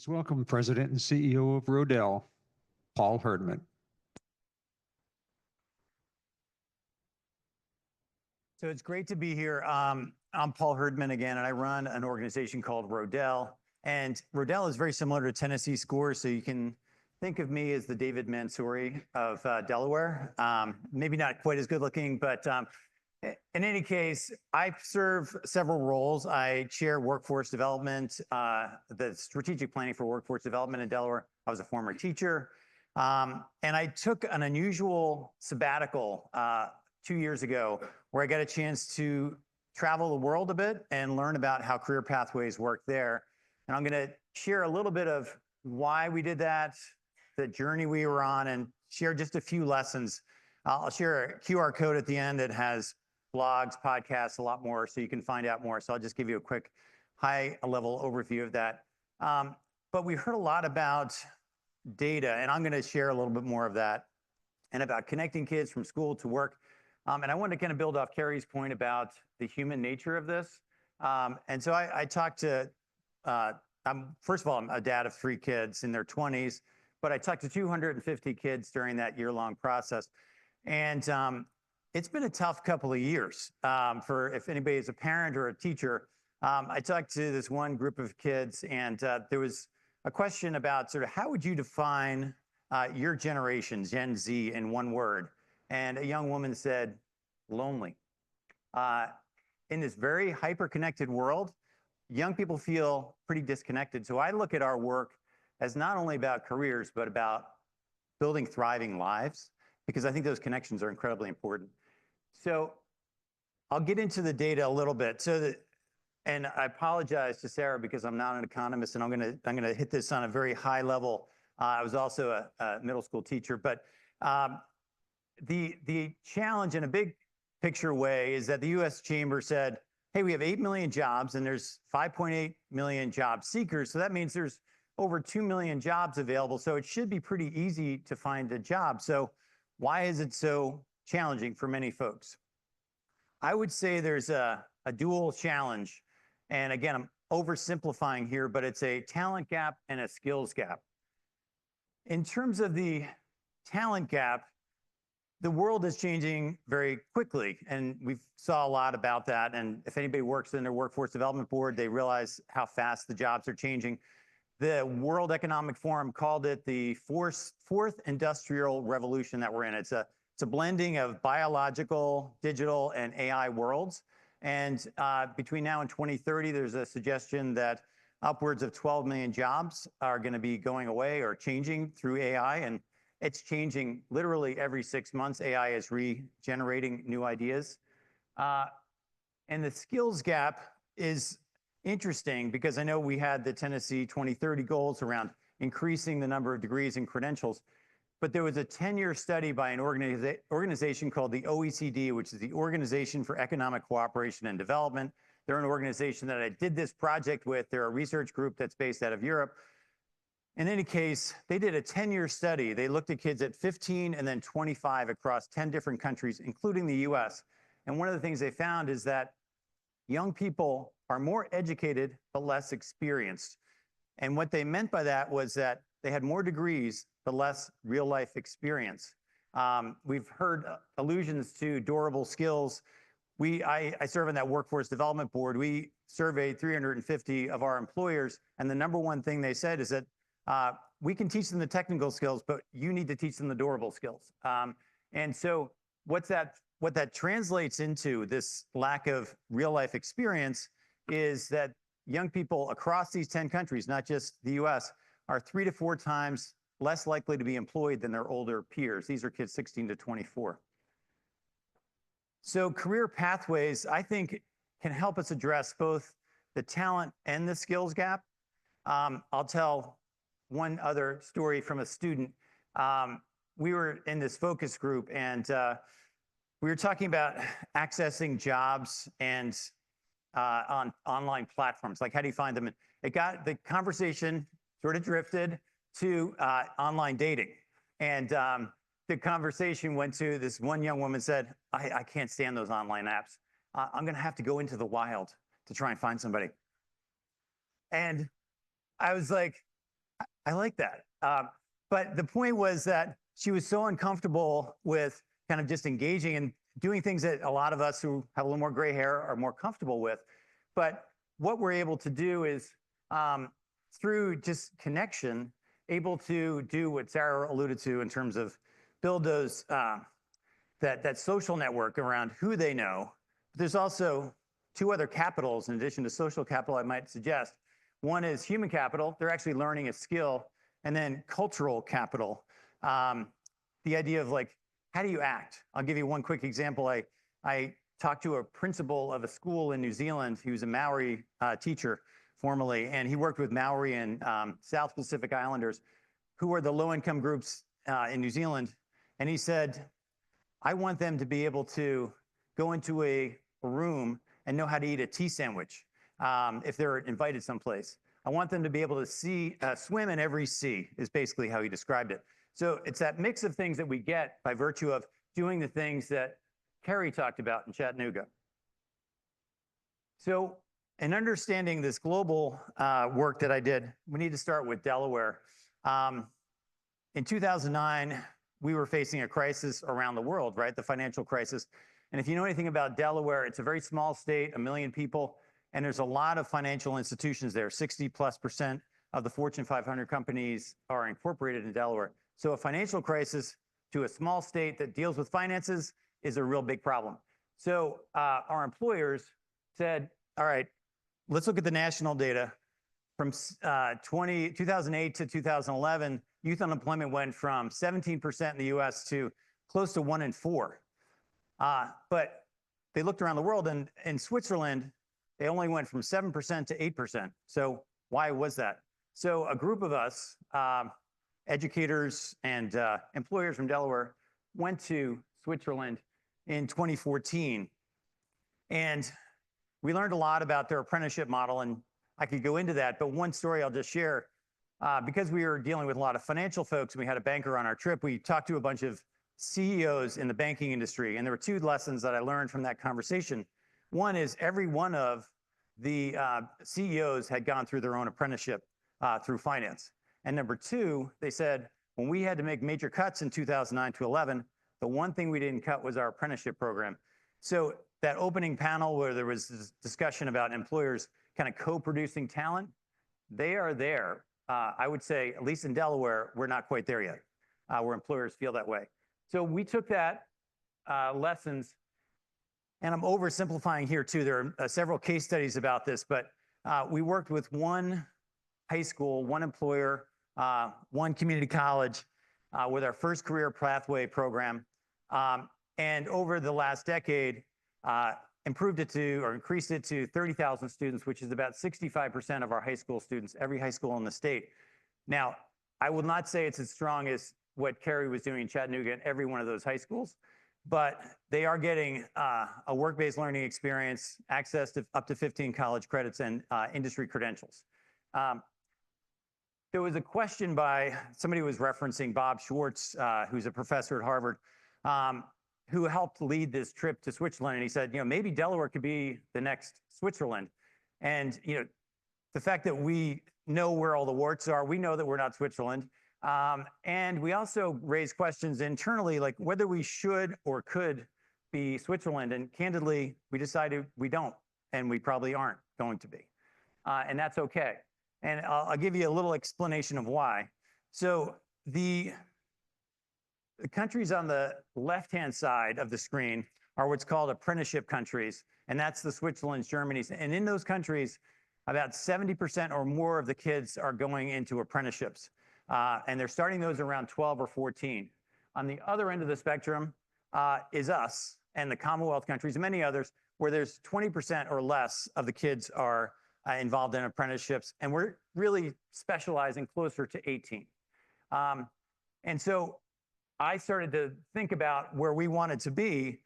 Please welcome President and CEO of Rodel, Paul Herdman. So it's great to be here. I'm Paul Herdman again, and I run an organization called Rodel. And Rodel is very similar to Tennessee Scores, so you can think of me as the David Mansouri of Delaware. Maybe not quite as good looking, but in any case, I serve several roles. I chair workforce development, the strategic planning for workforce development in Delaware. I was a former teacher. And I took an unusual sabbatical 2 years ago where I got a chance to travel the world a bit and learn about how career pathways work there. And I'm going to share a little bit of why we did that, the journey we were on, and share just a few lessons. I'll share a QR code at the end that has blogs, podcasts, a lot more, so you can find out more. So I'll just give you a quick high-level overview of that. But we heard a lot about data, and I'm going to share a little bit more of that, and about connecting kids from school to work. And I want to kind of build off Carrie's point about the human nature of this. And so I talked to, first of all, I'm a dad of 3 kids in their 20s, but I talked to 250 kids during that year-long process. And it's been a tough couple of years for if anybody is a parent or a teacher. I talked to this one group of kids, and there was a question about sort of how would you define your generation, Gen Z, in one word? And a young woman said, lonely. In this very hyper-connected world, young people feel pretty disconnected. So I look at our work as not only about careers, but about building thriving lives, because I think those connections are incredibly important. So I'll get into the data a little bit. And I apologize to Sarah because I'm not an economist, and I'm gonna hit this on a very high level. I was also a middle school teacher, but the challenge in a big picture way is that the U.S. Chamber said, hey, we have 8 million jobs and there's 5.8 million job seekers. So that means there's over 2 million jobs available. So it should be pretty easy to find a job. So why is it so challenging for many folks? I would say there's a dual challenge. And again, I'm oversimplifying here, but it's a talent gap and a skills gap. In terms of the talent gap, the world is changing very quickly, and we saw a lot about that. And if anybody works in their workforce development board, they realize how fast the jobs are changing. The World Economic Forum called it the fourth industrial revolution that we're in. It's a blending of biological, digital, and AI worlds. And between now and 2030, there's a suggestion that upwards of 12 million jobs are going to be going away or changing through AI. And it's changing literally every 6 months. AI is regenerating new ideas. And the skills gap is interesting because I know we had the Tennessee 2030 goals around increasing the number of degrees and credentials, but there was a 10-year study by an organization called the OECD, which is the Organization for Economic Cooperation and Development. They're an organization that I did this project with. They're a research group that's based out of Europe. In any case, they did a 10-year study. They looked at kids at 15 and then 25 across 10 different countries, including the US. And one of the things they found is that young people are more educated, but less experienced. And what they meant by that was that they had more degrees, but less real-life experience. We've heard allusions to durable skills. I serve on that workforce development board. We surveyed 350 of our employers, and the number one thing they said is that we can teach them the technical skills, but you need to teach them the durable skills. And so what that translates into, this lack of real-life experience, is that young people across these 10 countries, not just the US, are 3 to 4 times less likely to be employed than their older peers. These are kids 16 to 24. So career pathways, I think, can help us address both the talent and the skills gap. I'll tell one other story from a student. We were in this focus group, and we were talking about accessing jobs and on online platforms, like how do you find them? The conversation sort of drifted to online dating. And the conversation went to this one young woman said, I can't stand those online apps. I'm going to have to go into the wild to try and find somebody. And I was like, I like that. But the point was that she was so uncomfortable with kind of just engaging and doing things that a lot of us who have a little more gray hair are more comfortable with. But what we're able to do is through just connection, able to do what Sarah alluded to in terms of build those that social network around who they know. There's also two other capitals in addition to social capital I might suggest. One is human capital. They're actually learning a skill. And then cultural capital. The idea of like, how do you act? I'll give you one quick example. I talked to a principal of a school in New Zealand. He was a Maori teacher formerly, and he worked with Maori and South Pacific Islanders, who are the low-income groups in New Zealand. And he said, I want them to be able to go into a room and know how to eat a tea sandwich if they're invited someplace. I want them to be able to swim in every sea, is basically how he described it. So it's that mix of things that we get by virtue of doing the things that Kerry talked about in Chattanooga. So in understanding this global work that I did, we need to start with Delaware. In 2009, we were facing a crisis around the world, right? The financial crisis. And if you know anything about Delaware, it's a very small state, 1 million people. And there's a lot of financial institutions there. 60+% of the Fortune 500 companies are incorporated in Delaware. So a financial crisis to a small state that deals with finances is a real big problem. So our employers said, all right, let's look at the national data. From 2008 to 2011, youth unemployment went from 17% in the US to close to 1 in 4. But they looked around the world, and in Switzerland, they only went from 7% to 8%. So why was that? So a group of us, educators and employers from Delaware, went to Switzerland in 2014. And we learned a lot about their apprenticeship model, and I could go into that, but one story I'll just share. Because we were dealing with a lot of financial folks, and we had a banker on our trip, we talked to a bunch of CEOs in the banking industry, and there were 2 lessons that I learned from that conversation. One is every one of the CEOs had gone through their own apprenticeship through finance. And number 2, they said, when we had to make major cuts in 2009 to 11, the one thing we didn't cut was our apprenticeship program. So that opening panel where there was this discussion about employers kind of co-producing talent, they are there. I would say, at least in Delaware, we're not quite there yet, where employers feel that way. So we took that lessons. And I'm oversimplifying here too. There are several case studies about this, but we worked with one high school, one employer, one community college with our first career pathway program. And over the last decade, improved it to, or increased it to 30,000 students, which is about 65% of our high school students, every high school in the state. Now, I will not say it's as strong as what Kerry was doing in Chattanooga at every one of those high schools, but they are getting a work-based learning experience, access to up to 15 college credits and industry credentials. There was a question by somebody who was referencing Bob Schwartz, who's a professor at Harvard, who helped lead this trip to Switzerland. And he said, maybe Delaware could be the next Switzerland. And, the fact that we know where all the warts are, we know that we're not Switzerland. And we also raised questions internally, like whether we should or could be Switzerland. And candidly, we decided we don't, and we probably aren't going to be. And that's okay. And I'll give you a little explanation of why. So the countries on the left-hand side of the screen are what's called apprenticeship countries, and that's the Switzerland's, Germany's. And in those countries, about 70% or more of the kids are going into apprenticeships. And they're starting those around 12 or 14. On the other end of the spectrum is us and the Commonwealth countries and many others, where there's 20% or less of the kids are involved in apprenticeships, and we're really specializing closer to 18. And so I started to think about where we wanted to be,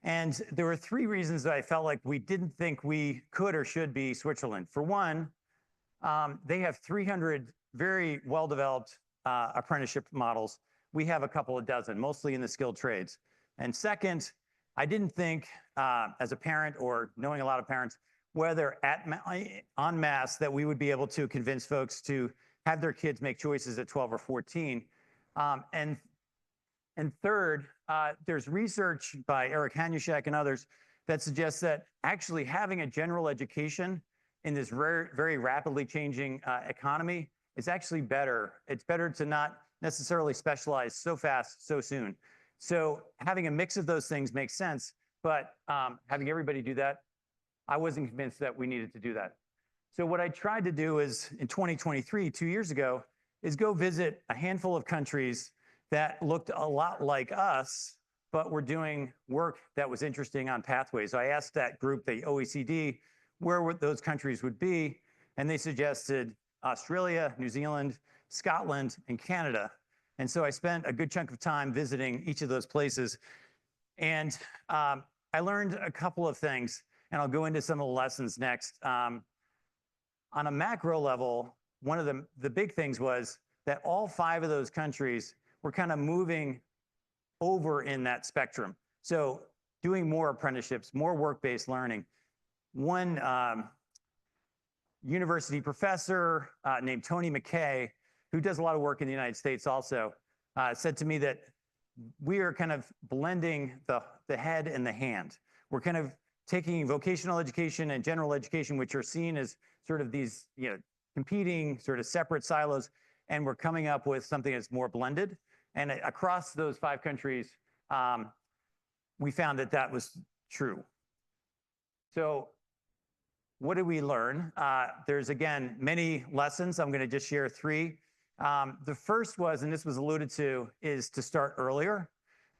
and there were 3 reasons that I felt like we didn't think we could or should be Switzerland. For one, they have 300 very well-developed apprenticeship models. We have a couple of dozen, mostly in the skilled trades. And second, I didn't think, as a parent or knowing a lot of parents, whether en masse that we would be able to convince folks to have their kids make choices at 12 or 14. And third, there's research by Eric Hanushek and others that suggests that actually having a general education in this very, very rapidly changing economy is actually better. It's better to not necessarily specialize so fast, so soon. So having a mix of those things makes sense, but having everybody do that, I wasn't convinced that we needed to do that. So what I tried to do is in 2023, 2 years ago, is go visit a handful of countries that looked a lot like us, but were doing work that was interesting on pathways. So I asked that group, the OECD, where those countries would be, and they suggested Australia, New Zealand, Scotland, and Canada. And so I spent a good chunk of time visiting each of those places. And I learned a couple of things, and I'll go into some of the lessons next. On a macro level, one of the big things was that all 5 of those countries were kind of moving over in that spectrum. So doing more apprenticeships, more work-based learning. One university professor named Tony McKay, who does a lot of work in the United States also, said to me that we are kind of blending the head and the hand. We're kind of taking vocational education and general education, which are seen as sort of these, competing sort of separate silos, and we're coming up with something that's more blended. And across those 5 countries, we found that that was true. So what did we learn? There's, again, many lessons. I'm going to just share 3. The first was, and this was alluded to, is to start earlier.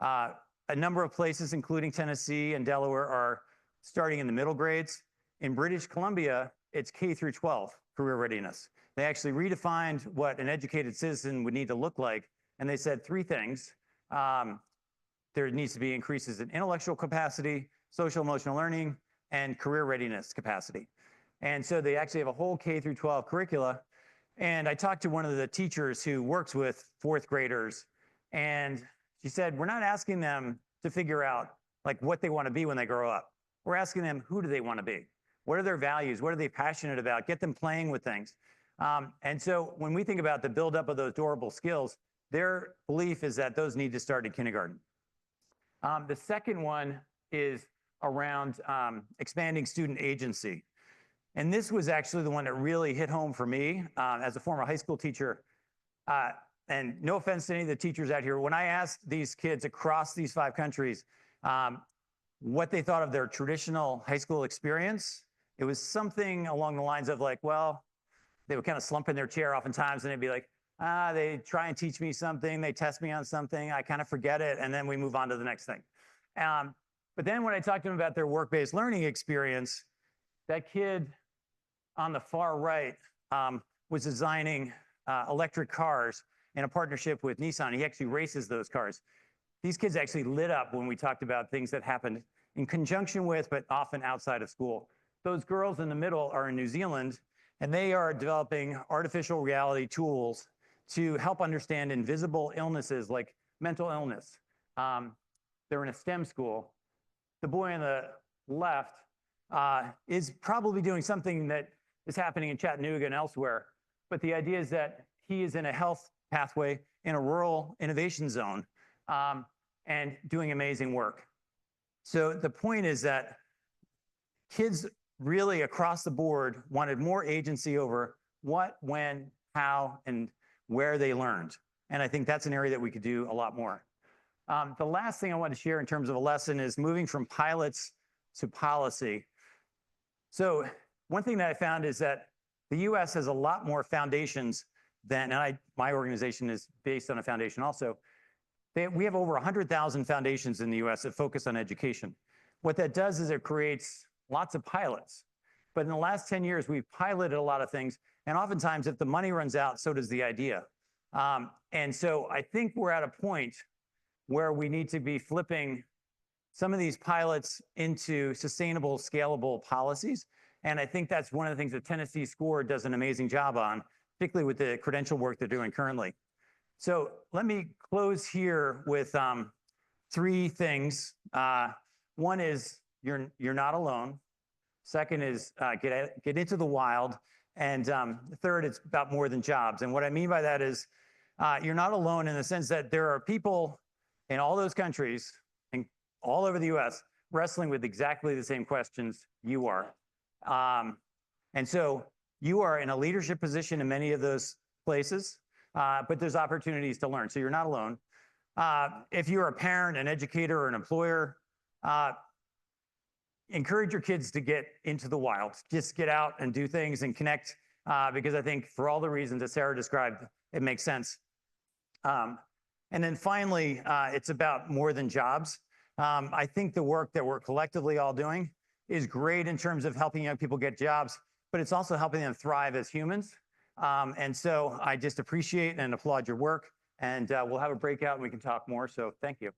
A number of places, including Tennessee and Delaware, are starting in the middle grades. In British Columbia, it's K through 12 career readiness. They actually redefined what an educated citizen would need to look like, and they said 3 things. There needs to be increases in intellectual capacity, social emotional learning, and career readiness capacity. And so they actually have a whole K through 12 curricula. And I talked to one of the teachers who works with 4th graders, and she said, we're not asking them to figure out like what they want to be when they grow up. We're asking them, who do they want to be? What are their values? What are they passionate about? Get them playing with things. And so when we think about the buildup of those durable skills, their belief is that those need to start in kindergarten. The second one is around expanding student agency. And this was actually the one that really hit home for me as a former high school teacher. And no offense to any of the teachers out here, when I asked these kids across these 5 countries what they thought of their traditional high school experience, it was something along the lines of like, well, they would kind of slump in their chair oftentimes and they'd be like, they try and teach me something, they test me on something, I kind of forget it, and then we move on to the next thing. But then when I talked to them about their work-based learning experience, that kid on the far right was designing electric cars in a partnership with Nissan. He actually races those cars. These kids actually lit up when we talked about things that happened in conjunction with, but often outside of school. Those girls in the middle are in New Zealand, and they are developing artificial reality tools to help understand invisible illnesses like mental illness. They're in a STEM school. The boy on the left is probably doing something that is happening in Chattanooga and elsewhere, but the idea is that he is in a health pathway in a rural innovation zone and doing amazing work. So the point is that kids really across the board wanted more agency over what, when, how, and where they learned. And I think that's an area that we could do a lot more. The last thing I want to share in terms of a lesson is moving from pilots to policy. So one thing that I found is that the US has a lot more foundations than, and my organization is based on a foundation also. We have over 100,000 foundations in the US that focus on education. What that does is it creates lots of pilots. But in the last 10 years, we've piloted a lot of things. And oftentimes, if the money runs out, so does the idea. And so I think we're at a point where we need to be flipping some of these pilots into sustainable, scalable policies. And I think that's one of the things that Tennessee SCORE does an amazing job on, particularly with the credential work they're doing currently. So let me close here with 3 things. One is you're not alone. Second is get into the wild. And third, it's about more than jobs. And what I mean by that is you're not alone in the sense that there are people in all those countries and all over the US wrestling with exactly the same questions you are. And so you are in a leadership position in many of those places, but there's opportunities to learn. So you're not alone. If you're a parent, an educator, or an employer, encourage your kids to get into the wild. Just get out and do things and connect, because I think for all the reasons that Sarah described, it makes sense. And then finally, it's about more than jobs. I think the work that we're collectively all doing is great in terms of helping young people get jobs, but it's also helping them thrive as humans. And so I just appreciate and applaud your work, and we'll have a breakout and we can talk more. So thank you.